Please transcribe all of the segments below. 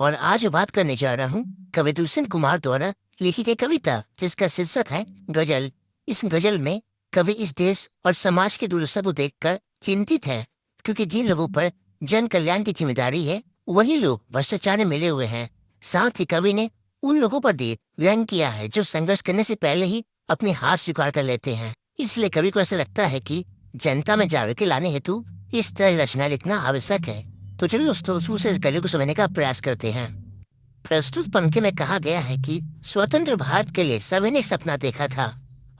और आज मैं बात करने जा रहा हूँ कवि दूषण कुमार द्वारा लिखी गई कविता जिसका शीर्षक है गजल। इस गजल में कवि इस देश और समाज की दुर्दशा को देखकर चिंतित है, क्योंकि जिन लोगों पर जन कल्याण की जिम्मेदारी है वही लोग भ्रष्टाचार में मिले हुए हैं। साथ ही कवि ने उन लोगों पर भी व्यंग किया है जो संघर्ष करने से पहले ही अपनी हार स्वीकार कर लेते हैं। इसलिए कवि को ऐसा लगता है कि जनता में जागृति लाने हेतु इस तरह रचना लिखना आवश्यक है। तो चलिए दोस्तों शुरू से इस गले को समझने का प्रयास करते हैं। प्रस्तुत पंक्ति में कहा गया है कि स्वतंत्र भारत के लिए सभी ने सपना देखा था।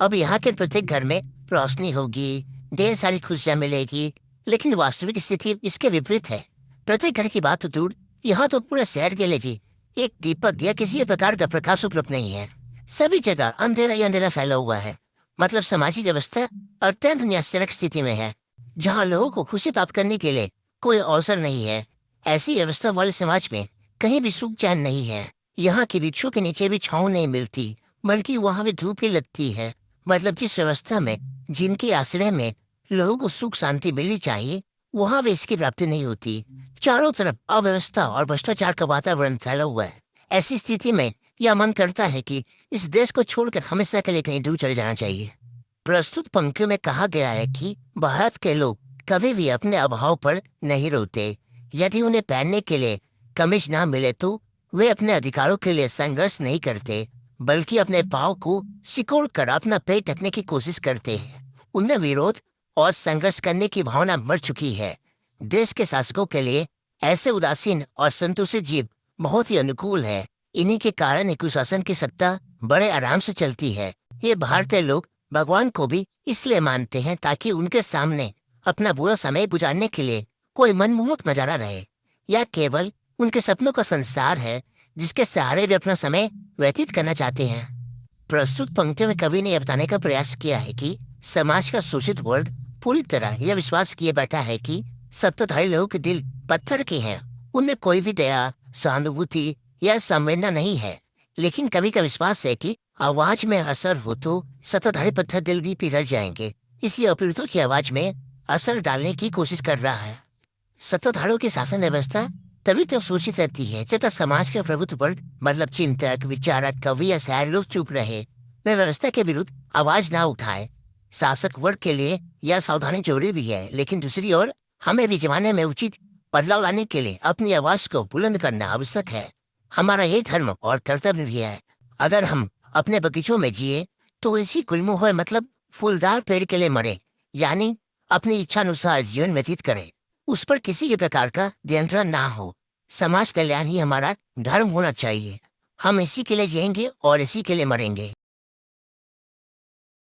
अब यहाँ के प्रत्येक घर में रोशनी होगी, ढेर सारी खुशियां मिलेगी, लेकिन वास्तविक स्थिति इसके विपरीत है। प्रत्येक घर की बात तो दूर, यहाँ तो पूरे शहर के लिए भी एक दीपक या किसी प्रकार का प्रकाश उपलब्ध नहीं है। सभी जगह अंधेरा ही अंधेरा फैला हुआ है। मतलब सामाजिक व्यवस्था अत्यंत न्यायजनक स्थिति में है, जहाँ लोगों को खुशी प्राप्त करने के लिए कोई अवसर नहीं है। ऐसी व्यवस्था वाले समाज में कहीं भी सुख चैन नहीं है। यहाँ के वृक्षों के नीचे भी छाँव नहीं मिलती, बल्कि वहाँ भी धूप ही लगती है। मतलब जिस व्यवस्था में जिनके आश्रय में लोगों को सुख शांति मिलनी चाहिए, वहाँ भी इसकी प्राप्ति नहीं होती। चारों तरफ अव्यवस्था और भ्रष्टाचार का वातावरण फैला हुआ है। ऐसी स्थिति में यह मन करता है कि इस देश को छोड़कर हमेशा के लिए कहीं दूर चले जाना चाहिए। प्रस्तुत पंक्तियों में कहा गया है कि भारत के लोग कभी भी अपने अभाव पर नहीं रोते। यदि उन्हें पहनने के लिए कमीज ना मिले तो वे अपने अधिकारों के लिए संघर्ष नहीं करते, बल्कि अपने पाँव को सिकोड़ कर अपना पेट ढकने की कोशिश करते हैं। उनमें विरोध और संघर्ष करने की भावना मर चुकी है। देश के शासकों के लिए ऐसे उदासीन और संतुष्ट जीव बहुत ही अनुकूल है। इन्हीं के कारण कुशासन की सत्ता बड़े आराम से चलती है। ये भारतीय लोग भगवान को भी इसलिए मानते हैं ताकि उनके सामने अपना बुरा समय गुजारने के लिए कोई मनमोहक नजारा रहे, या केवल उनके सपनों का संसार है जिसके सहारे वे अपना समय व्यतीत करना चाहते हैं। प्रस्तुत पंक्तियों में कवि ने यह बताने का प्रयास किया है कि समाज का शोषित वर्ग पूरी तरह यह विश्वास किए बैठा है कि सत्ताधारी लोगों के दिल पत्थर के हैं। उनमें कोई भी दया, सहानुभूति या संवेदना नहीं है। लेकिन कवि का विश्वास है कि आवाज में असर हो तो सत्ताधारी पत्थर दिल भी पिघल जाएंगे। इसलिए अपीड़ितों की आवाज में असर डालने की कोशिश कर रहा है। सत्ताधारियों की शासन व्यवस्था तभी तो शोषित रहती है जब तक समाज के प्रभुत्व वर्ग, मतलब चिंतक, विचारक, कवि या शायर लोग चुप रहे, वे व्यवस्था के विरुद्ध आवाज ना उठाए। शासक वर्ग के लिए यह सावधानी जरूरी भी है, लेकिन दूसरी ओर हमें भी जमाने में उचित बदलाव लाने के लिए अपनी आवाज को बुलंद करना आवश्यक है। हमारा ये धर्म और कर्तव्य भी है। अगर हम अपने बगीचों में जिए तो इसी गुलमोहर मतलब फूलदार पेड़ के लिए मरे, यानी अपनी इच्छा अनुसार जीवन व्यतीत करें। उस पर किसी भी प्रकार का नियंत्रण ना हो। समाज कल्याण ही हमारा धर्म होना चाहिए। हम इसी के लिए जिएंगे और इसी के लिए मरेंगे।